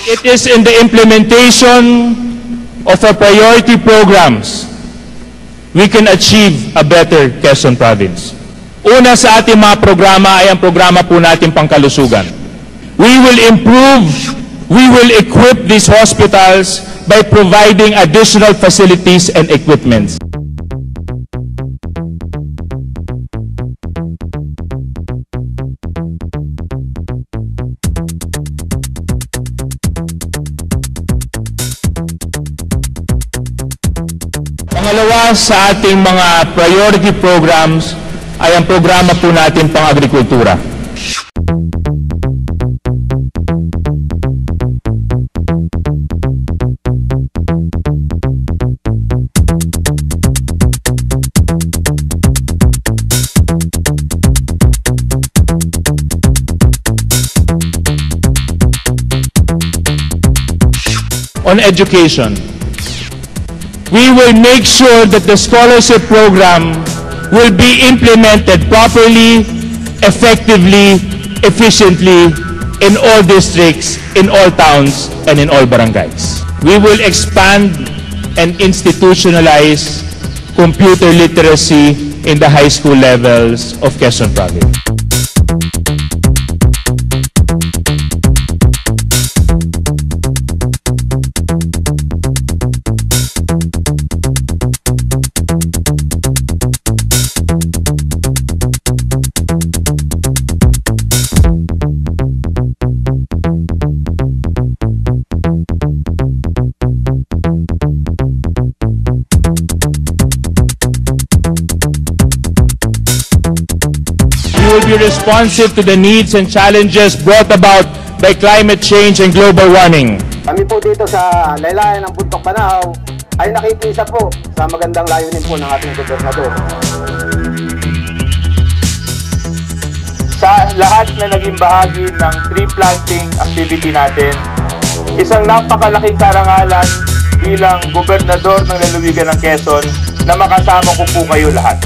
It is in the implementation of our priority programs we can achieve a better Quezon Province. Una sa ating mga programa ay ang programa po natin pangkalusugan. We will improve, we will equip these hospitals by providing additional facilities and equipments. Pangalawa sa ating mga priority programs ay ang programa po natin pang-agrikultura. On education, we will make sure that the scholarship program will be implemented properly, effectively, efficiently in all districts, in all towns, and in all barangays. We will expand and institutionalize computer literacy in the high school levels of Quezon Province. We will be responsive to the needs and challenges brought about by climate change and global warming. Kami po dito sa laylayan ng Buntok Banahaw ay nakikisa po sa magandang layunin po ng ating gobernador. Sa lahat na naging bahagi ng tree planting activity natin, isang napakalaking karangalan bilang gobernador ng lalawigan ng Quezon na makasama ko po kayo lahat.